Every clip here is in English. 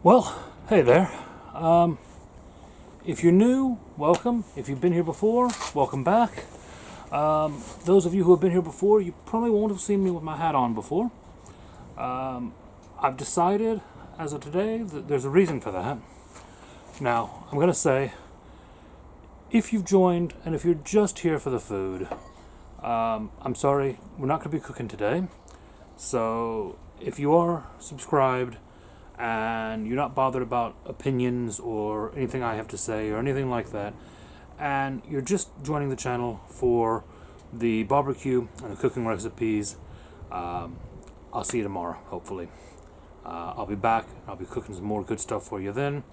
Well, hey there. If you're new, welcome. If you've been here before, welcome back. Those of you who have been here before, you probably won't have seen me with my hat on before. I've decided, as of today, that there's a reason for that. Now, I'm going to say, if you've joined, and if you're just here for the food, I'm sorry, we're not going to be cooking today. So, if you are subscribed, and you're not bothered about opinions or anything I have to say or anything like that, and you're just joining the channel for the barbecue and the cooking recipes, I'll see you tomorrow, hopefully. I'll be back. I'll be cooking some more good stuff for you then.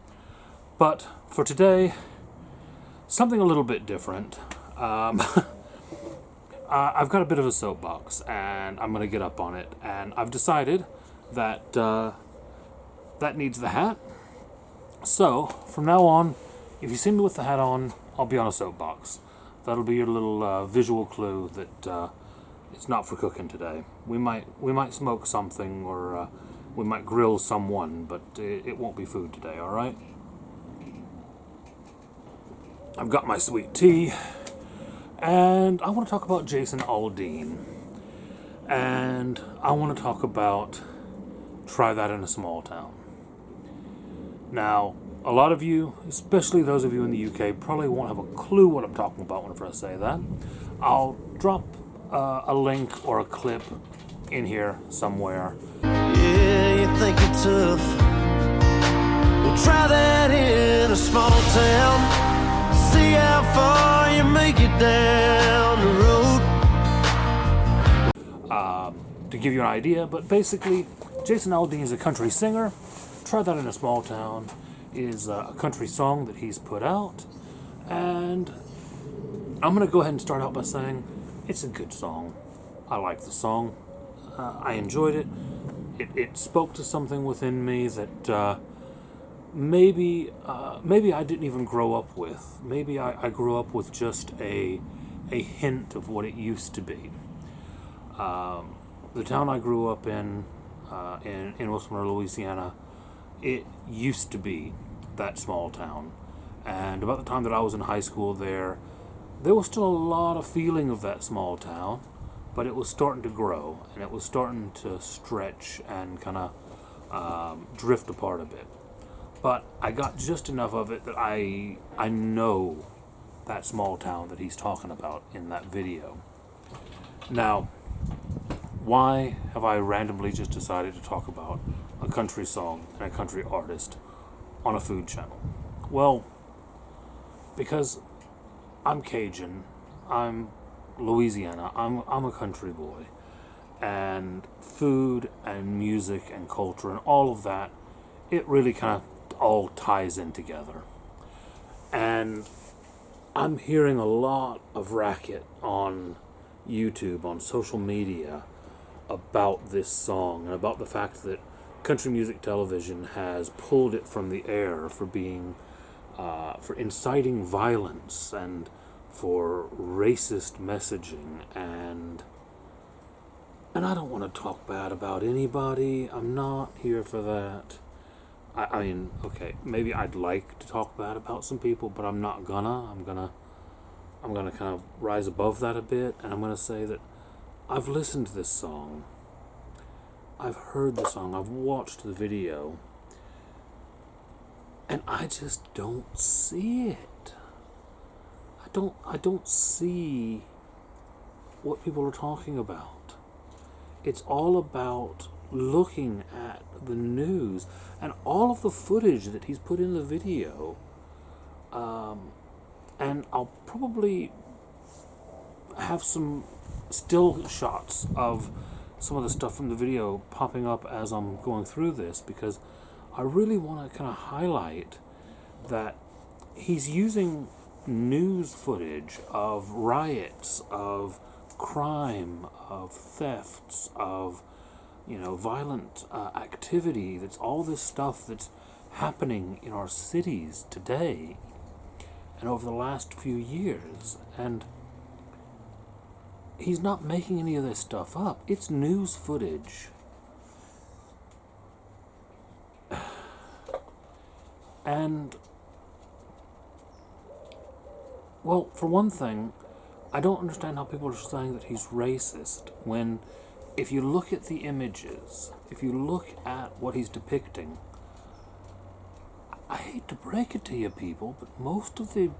But for today, something a little bit different. I've got a bit of a soapbox, and I'm going to get up on it, and I've decided that that needs the hat. So, from now on, if you see me with the hat on, I'll be on a soapbox. That'll be your little visual clue that it's not for cooking today. We might smoke something, or we might grill someone, but it won't be food today, alright? I've got my sweet tea, and I want to talk about Jason Aldean. And I want to talk about Try That in a Small Town. Now, a lot of you, especially those of you in the UK, probably won't have a clue what I'm talking about whenever I say that. I'll drop a link or a clip in here somewhere. Yeah, you think you're tough? Well, try that in a small town. See how far you make it down the road. To give you an idea, but basically, Jason Aldean is a country singer. Try That in a Small Town is a country song that he's put out, and I'm going to go ahead and start out by saying it's a good song. I like the song. I enjoyed it. It spoke to something within me that maybe I didn't even grow up with. Maybe I grew up with just a hint of what it used to be. The town I grew up in Western Louisiana, it used to be that small town. And about the time that I was in high school there was still a lot of feeling of that small town, but it was starting to grow, and it was starting to stretch and kind of drift apart a bit. But I got just enough of it that I know that small town that he's talking about in that video. Now, why have I randomly just decided to talk about a country song and a country artist on a food channel? Well, because I'm Cajun, I'm Louisiana, I'm a country boy, and food and music and culture and all of that, it really kind of all ties in together. And I'm hearing a lot of racket on YouTube, on social media, about this song and about the fact that country music television has pulled it from the air for being for inciting violence and for racist messaging, and I don't want to talk bad about anybody. I'm not here for that. I mean, okay, maybe I'd like to talk bad about some people, but I'm not gonna. I'm gonna kind of rise above that a bit, and I'm gonna say that I've listened to this song, I've heard the song, I've watched the video, and I just don't see it. I don't see what people are talking about. It's all about looking at the news and all of the footage that he's put in the video. And I'll probably have some still shots of some of the stuff from the video popping up as I'm going through this, because I really want to kind of highlight that he's using news footage of riots, of crime, of thefts, of violent activity. That's all this stuff that's happening in our cities today and over the last few years, and he's not making any of this stuff up. It's news footage. And, well, for one thing, I don't understand how people are saying that he's racist when, if you look at the images, if you look at what he's depicting, I hate to break it to you people, but most of the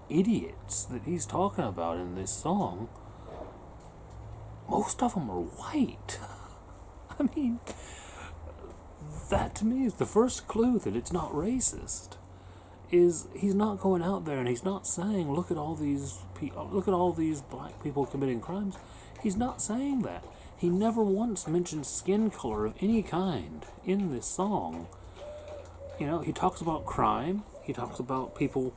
idiots that he's talking about in this song, most of them are white. I mean, that to me is the first clue that it's not racist. Is he's not going out there and he's not saying, look at all these black people committing crimes. He's not saying that. He never once mentions skin color of any kind in this song. You know, he talks about crime. He talks about people,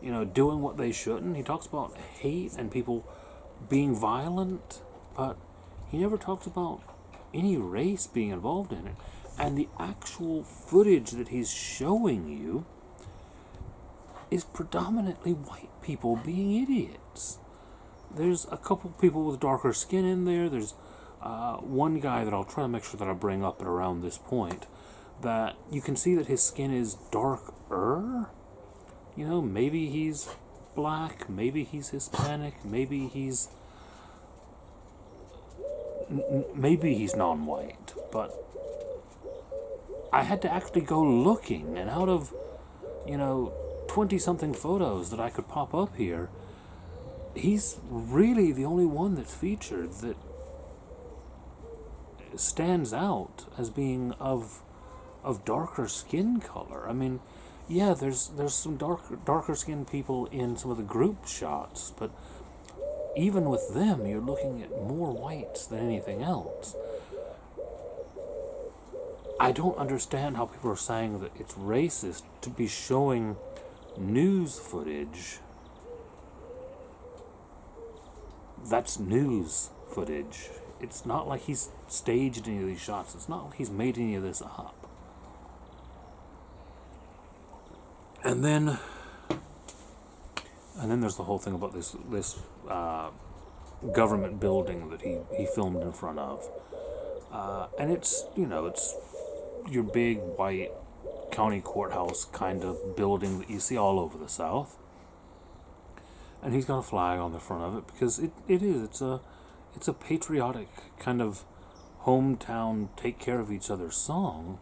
you know, doing what they shouldn't. He talks about hate and people being violent, but he never talks about any race being involved in it. And the actual footage that he's showing you is predominantly white people being idiots. There's a couple people with darker skin in there. There's one guy that I'll try to make sure that I bring up at around this point, that you can see that his skin is darker. You know, maybe he's black, maybe he's Hispanic, maybe he's non-white, but I had to actually go looking, and out of, 20-something photos that I could pop up here, he's really the only one that's featured that stands out as being of darker skin color. I mean, yeah, there's some darker skinned people in some of the group shots, but even with them, you're looking at more whites than anything else. I don't understand how people are saying that it's racist to be showing news footage. That's news footage. It's not like he's staged any of these shots. It's not like he's made any of this up. And then there's the whole thing about this government building that he filmed in front of. And it's your big white county courthouse kind of building that you see all over the South. And he's got a flag on the front of it because it's a patriotic kind of hometown take care of each other song.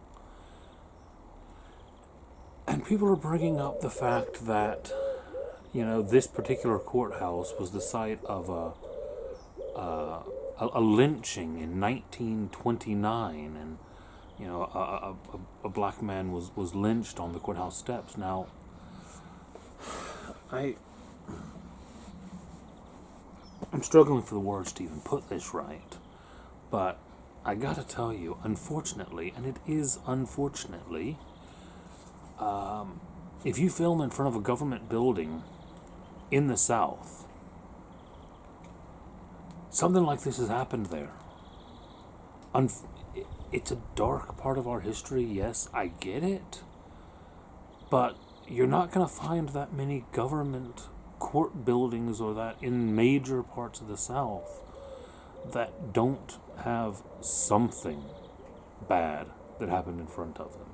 And people are bringing up the fact that, this particular courthouse was the site of a lynching in 1929, and a black man was lynched on the courthouse steps. Now, I'm struggling for the words to even put this right, but I gotta tell you, unfortunately, and it is unfortunately, if you film in front of a government building in the South, something like this has happened there. It's a dark part of our history, yes, I get it, but you're not going to find that many government court buildings or that in major parts of the South that don't have something bad that happened in front of them.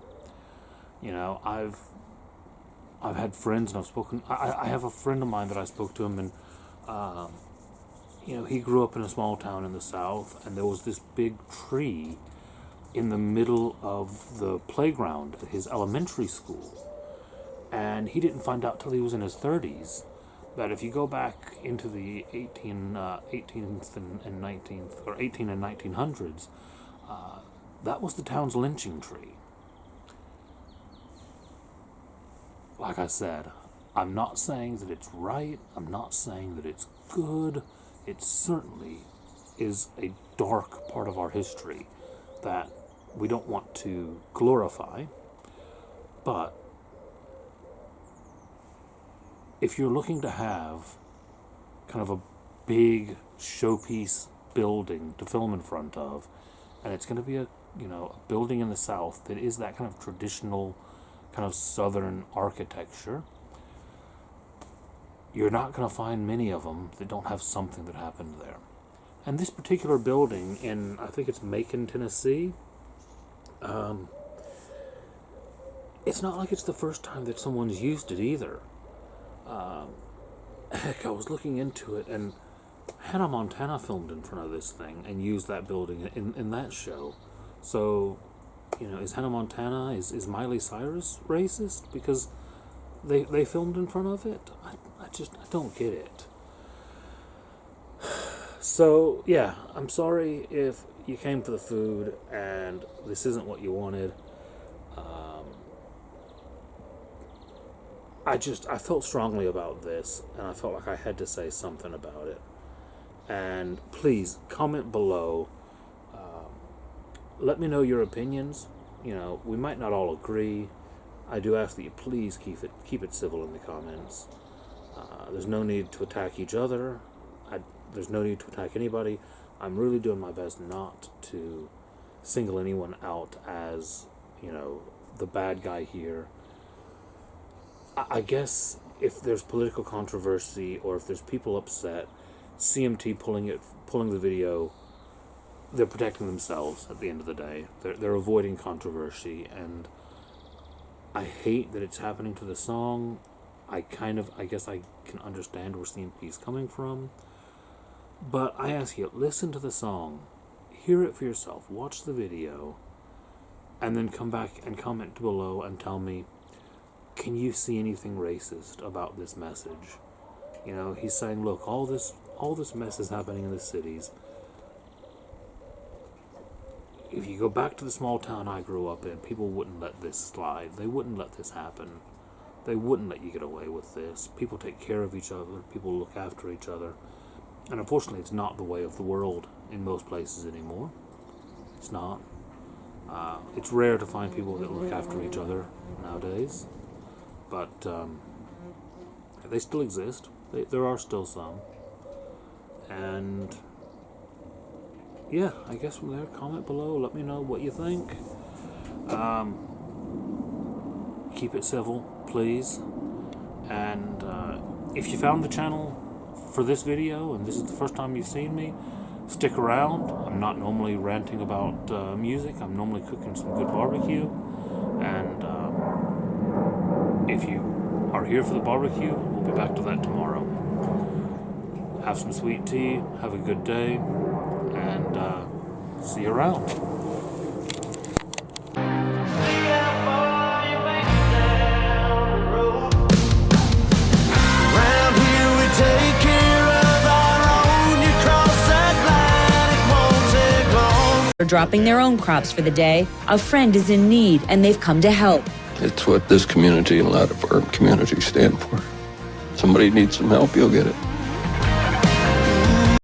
I've had friends, and I've spoken. I have a friend of mine that I spoke to him, and he grew up in a small town in the South, and there was this big tree in the middle of the playground at his elementary school, and he didn't find out till he was in his 30s that if you go back into the 18th and 19th, or 18 and 1900s, that was the town's lynching tree. Like I said, I'm not saying that it's right, I'm not saying that it's good. It certainly is a dark part of our history that we don't want to glorify. But if you're looking to have kind of a big showpiece building to film in front of, and it's going to be a building in the South that is that kind of traditional kind of Southern architecture, you're not going to find many of them that don't have something that happened there. And this particular building in, I think it's Macon, Tennessee, it's not like it's the first time that someone's used it either. Heck, I was looking into it, and Hannah Montana filmed in front of this thing and used that building in that show. So, is Hannah Montana, is Miley Cyrus racist because they filmed in front of it? I don't get it. So, yeah, I'm sorry if you came for the food and this isn't what you wanted. I felt strongly about this, and I felt like I had to say something about it. And please, comment below. Let me know your opinions. We might not all agree. I do ask that you please keep it civil in the comments. There's no need to attack each other. There's no need to attack anybody. I'm really doing my best not to single anyone out as, the bad guy here. I guess if there's political controversy or if there's people upset, CMT pulling the video, they're protecting themselves at the end of the day. They're avoiding controversy, and I hate that it's happening to the song. I guess I can understand where CMP is coming from. But I ask you, listen to the song, hear it for yourself, watch the video, and then come back and comment below and tell me, can you see anything racist about this message? He's saying, look, all this mess is happening in the cities. If you go back to the small town I grew up in, people wouldn't let this slide. They wouldn't let this happen. They wouldn't let you get away with this. People take care of each other. People look after each other. And unfortunately, it's not the way of the world in most places anymore. It's not. It's rare to find people that look after each other nowadays. But they still exist. There are still some. And yeah, I guess from there, comment below. Let me know what you think. Keep it civil, please. And if you found the channel for this video and this is the first time you've seen me, stick around. I'm not normally ranting about music. I'm normally cooking some good barbecue. And if you are here for the barbecue, we'll be back to that tomorrow. Have some sweet tea, have a good day, and see you around. Dropping their own crops for the day. A friend is in need and they've come to help. It's what this community and a lot of our communities stand for. Somebody needs some help, you'll get it.